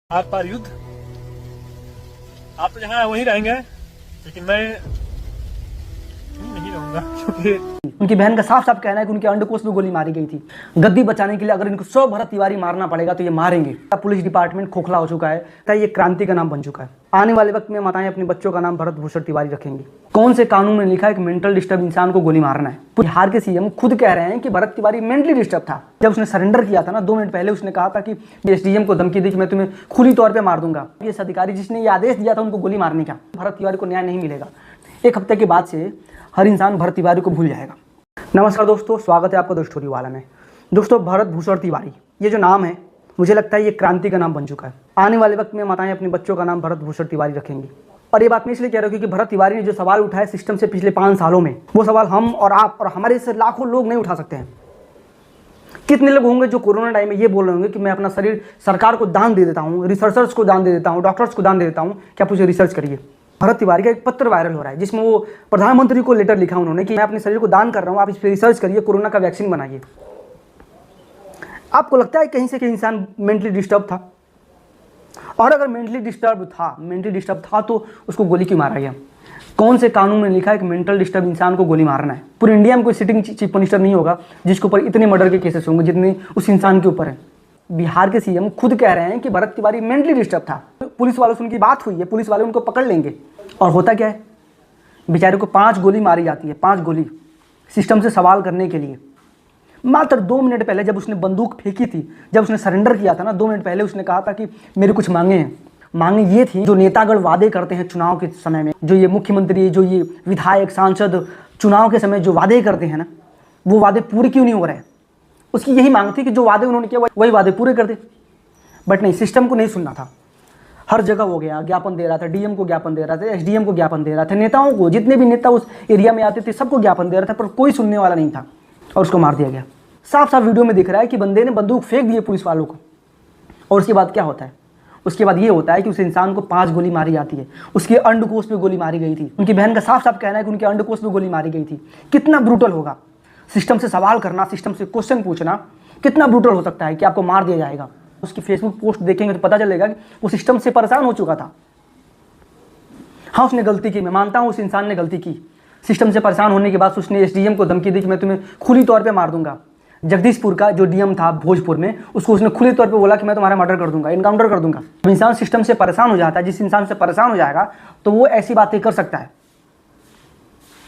Are पार युद्ध। आप तो जहाँ वहीं रहेंगे, लेकिन मैं नहीं रहूंगा क्योंकि उनकी बहन का साफ साफ कहना है कि उनके अंडकोश में गोली मारी गई थी। गद्दी बचाने के लिए अगर इनको 100 भरत तिवारी मारना पड़ेगा तो ये मारेंगे। पुलिस डिपार्टमेंट खोखला हो चुका है, ये क्रांति का नाम बन चुका है। आने वाले वक्त में माताएं अपने बच्चों का नाम भरत भूषण तिवारी रखेंगी। कौन से कानून में लिखा है कि मेंटल डिस्टर्ब इंसान को गोली मारना है? बिहार के सीएम खुद कह रहे हैं कि भरत तिवारी मेंटली डिस्टर्ब था। जब उसने सरेंडर किया था ना, 2 मिनट पहले उसने कहा था कि एसडीएम को धमकी दी कि मैं तुम्हें खुली तौर पर मार दूंगा। ये अधिकारी जिसने ये आदेश दिया था उनको गोली मारने का, भरत तिवारी को न्याय नहीं मिलेगा। 1 हफ्ते के बाद से हर इंसान भरत तिवारी को भूल जाएगा। नमस्कार दोस्तों, स्वागत है आपका द स्टोरी वाला में। दोस्तों, भरत भूषण तिवारी ये जो नाम है, मुझे लगता है ये क्रांति का नाम बन चुका है। आने वाले वक्त में माताएं अपने बच्चों का नाम भरत भूषण तिवारी रखेंगी। और ये बात मैं इसलिए कह रहा हूँ क्योंकि भरत तिवारी ने जो सवाल उठाया सिस्टम से पिछले 5 सालों में, वो सवाल हम और आप और हमारे से लाखों लोग नहीं उठा सकते हैं। कितने लोग होंगे जो कोरोना टाइम में ये बोल रहे होंगे कि मैं अपना शरीर सरकार को दान दे देता हूँ, रिसर्चर्स को दान दे देता हूँ, डॉक्टर्स को दान दे देता हूँ, क्या आप उसे रिसर्च करिए। भरत तिवारी का एक पत्र वायरल हो रहा है जिसमें वो प्रधानमंत्री को लेटर लिखा उन्होंने कि मैं अपने शरीर को दान कर रहा हूँ, आप इस पर रिसर्च करिए, कोरोना का वैक्सीन बनाइए। आपको लगता है कहीं से कहीं इंसान मेंटली डिस्टर्ब था? और अगर मेंटली डिस्टर्ब था तो उसको गोली क्यों मारा गया? कौन से कानून में लिखा है कि मेंटल डिस्टर्ब इंसान को गोली मारना है? पूरे इंडिया में कोई सिटिंग चीफ मिनिस्टर नहीं होगा जिसके ऊपर इतने मर्डर के केसेस होंगे जितने उस इंसान के ऊपर है। बिहार के सीएम खुद कह रहे हैं कि भरत तिवारी मेंटली डिस्टर्ब था। पुलिस वालों से उनकी बात हुई है, पुलिस वाले उनको पकड़ लेंगे। और होता क्या है, बेचारे को 5 गोली मारी जाती है, 5 गोली सिस्टम से सवाल करने के लिए। मात्र 2 मिनट पहले जब उसने बंदूक फेंकी थी, जब उसने सरेंडर किया था ना, 2 मिनट पहले उसने कहा था कि मेरे कुछ मांगे हैं। मांगे ये थी जो नेतागण वादे करते हैं चुनाव के समय में, जो ये मुख्यमंत्री, जो ये विधायक, सांसद चुनाव के समय जो वादे करते हैं ना, वो वादे पूरे क्यों नहीं हो रहे? उसकी यही मांग थी कि जो वादे उन्होंने किया वही वादे पूरे कर दे। बट नहीं, सिस्टम को नहीं सुनना था। हर जगह हो गया, ज्ञापन दे रहा था, डीएम को ज्ञापन दे रहा था, एसडीएम को ज्ञापन दे रहा था, नेताओं को, जितने भी नेता उस एरिया में आते थे सबको ज्ञापन दे रहा था, पर कोई सुनने वाला नहीं था और उसको मार दिया गया। साफ साफ वीडियो में दिख रहा है कि बंदे ने बंदूक फेंक दी पुलिस वालों को। और उसके बाद क्या होता है? उसके बाद ये होता है कि उस इंसान को 5 गोली मारी जाती है। उसके अंडकोश पे गोली मारी गई थी। उनकी बहन का साफ साफ कहना है कि उनके अंडकोश पे गोली मारी गई थी। कितना ब्रूटल होगा? सिस्टम से सवाल करना, सिस्टम से क्वेश्चन पूछना कितना ब्रूटल हो सकता है कि आपको मार दिया जाएगा। उसकी फेसबुक पोस्ट देखेंगे तो पता चलेगा कि वो सिस्टम से परेशान हो चुका था। हाँ, उसने गलती की, मैं मानता हूँ उस इंसान ने गलती की। सिस्टम से परेशान होने के बाद उसने एसडीएम को धमकी दी कि मैं तुम्हें खुली तौर पे मार दूंगा। जगदीशपुर का जो डीएम था भोजपुर में, उसको उसने खुली तौर पे बोला कि मैं तुम्हारा मर्डर कर दूंगा, इनकाउंटर कर दूंगा। जब इंसान सिस्टम से परेशान हो जाता है, जिस इंसान से परेशान हो जाएगा तो वो ऐसी बातें कर सकता है।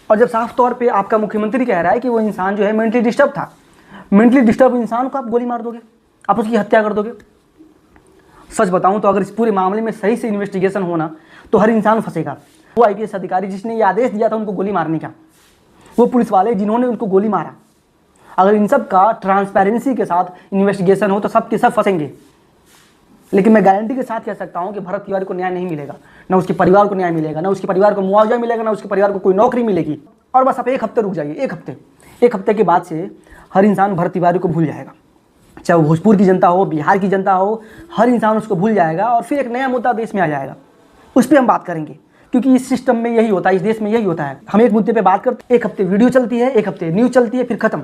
और जब साफ तौर पर आपका मुख्यमंत्री कह रहा है कि वो इंसान जो है मेंटली डिस्टर्ब था, मेंटली डिस्टर्ब इंसान को आप गोली मार दोगे, आप उसकी हत्या कर दोगे। सच बताऊं तो अगर इस पूरे मामले में सही से इन्वेस्टिगेशन होना तो हर इंसान फंसेगा। वो आईपीएस अधिकारी जिसने ये आदेश दिया था उनको गोली मारने का, वो पुलिस वाले जिन्होंने उनको गोली मारा, अगर इन सब का ट्रांसपेरेंसी के साथ इन्वेस्टिगेशन हो तो सब के सब फंसेंगे। लेकिन मैं गारंटी के साथ कह सकता हूं कि भरत तिवारी को न्याय नहीं मिलेगा, ना उसके परिवार को न्याय मिलेगा, ना उसके परिवार को मुआवजा मिलेगा, ना उसके परिवार को कोई नौकरी मिलेगी। और बस आप 1 हफ्ते रुक जाइए, 1 हफ्ते के बाद से हर इंसान भरत तिवारी को भूल जाएगा। चाहे वो भोजपुर की जनता हो, बिहार की जनता हो, हर इंसान उसको भूल जाएगा और फिर एक नया मुद्दा देश में आ जाएगा। उस पर हम बात करेंगे क्योंकि इस सिस्टम में यही होता है, इस देश में यही होता है। हम एक मुद्दे पे बात करते, 1 हफ्ते वीडियो चलती है, 1 हफ्ते न्यूज़ चलती है, फिर खत्म,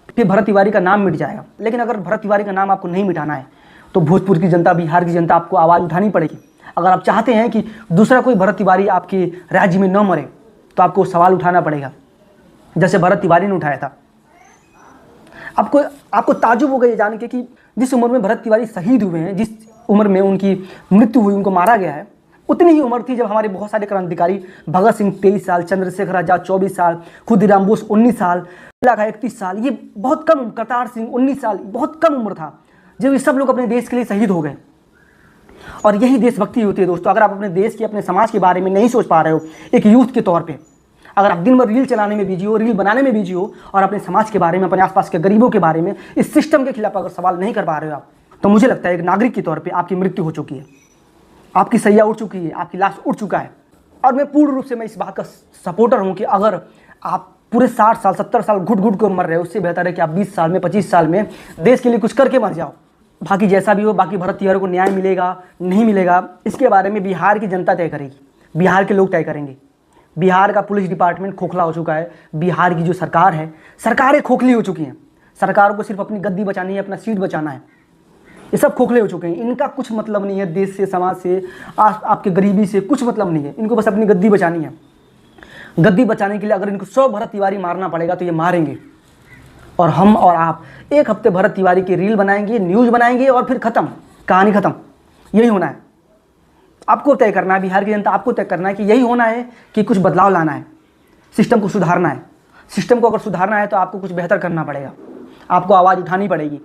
फिर भरत तिवारी का नाम मिट जाएगा। लेकिन अगर भरत तिवारी का नाम आपको नहीं मिटाना है तो भोजपुर की जनता, बिहार की जनता आपको आवाज़ उठानी पड़ेगी। अगर आप चाहते हैं कि दूसरा कोई भरत तिवारी आपके राज्य में न मरे तो आपको सवाल उठाना पड़ेगा जैसे भरत तिवारी ने उठाया था। आपको ताजुब होगा ये जान के कि जिस उम्र में भरत तिवारी शहीद हुए हैं, जिस उम्र में उनकी मृत्यु हुई, उनको मारा गया है, उतनी ही उम्र थी जब हमारे बहुत सारे क्रांतिकारी, भगत सिंह 23 साल, चंद्रशेखर आजाद 24 साल, खुदीराम बोस 19 साल, का 31 साल, ये बहुत कम, करतार सिंह 19 साल, बहुत कम उम्र था जब ये सब लोग अपने देश के लिए शहीद हो गए। और यही देशभक्ति होती है दोस्तों। अगर आप अपने देश की, अपने समाज के बारे में नहीं सोच पा रहे हो एक यूथ के तौर पर, अगर आप दिन भर रील चलाने में बिजी हो, रील बनाने में बिजी हो और अपने समाज के बारे में, अपने आसपास के गरीबों के बारे में, इस सिस्टम के खिलाफ अगर सवाल नहीं कर पा रहे हो आप, तो मुझे लगता है एक नागरिक के तौर पे आपकी मृत्यु हो चुकी है, आपकी सैया उड़ चुकी है, आपकी लाश उड़ चुका है। और मैं पूर्ण रूप से मैं इस बात का सपोर्टर हूँ कि अगर आप पूरे 60 साल 70 साल घुट घुट कर मर रहे हो, उससे बेहतर है कि आप 20 साल में, 25 साल में देश के लिए कुछ करके मर जाओ। बाकी जैसा भी हो, बाकी भरत तिवारी को न्याय मिलेगा नहीं मिलेगा इसके बारे में बिहार की जनता तय करेगी, बिहार के लोग तय करेंगे। बिहार का पुलिस डिपार्टमेंट खोखला हो चुका है। बिहार की जो सरकार है, सरकारें खोखली हो चुकी हैं। सरकार को सिर्फ अपनी गद्दी बचानी है, अपना सीट बचाना है। ये सब खोखले हो चुके हैं। इनका कुछ मतलब नहीं है देश से, समाज से, आपके गरीबी से कुछ मतलब नहीं है। इनको बस अपनी गद्दी बचानी है। गद्दी बचाने के लिए अगर इनको 100 भरत तिवारी मारना पड़ेगा तो ये मारेंगे। और हम और आप एक हफ्ते भरत तिवारी की रील बनाएंगे, न्यूज़ बनाएंगे और फिर ख़त्म, कहानी ख़त्म। यही होना है। आपको तय करना है, बिहार की जनता आपको तय करना है कि यही होना है कि कुछ बदलाव लाना है, सिस्टम को सुधारना है। सिस्टम को अगर सुधारना है तो आपको कुछ बेहतर करना पड़ेगा, आपको आवाज़ उठानी पड़ेगी।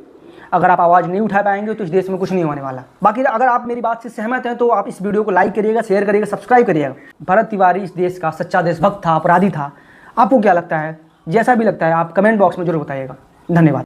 अगर आप आवाज़ नहीं उठा पाएंगे तो इस देश में कुछ नहीं होने वाला। बाकी अगर आप मेरी बात से सहमत हैं तो आप इस वीडियो को लाइक करिएगा, शेयर करिएगा, सब्सक्राइब करिएगा। भरत तिवारी इस देश का सच्चा देशभक्त था, अपराधी था। आपको क्या लगता है? जैसा भी लगता है आप कमेंट बॉक्स में जरूर बताइएगा। धन्यवाद।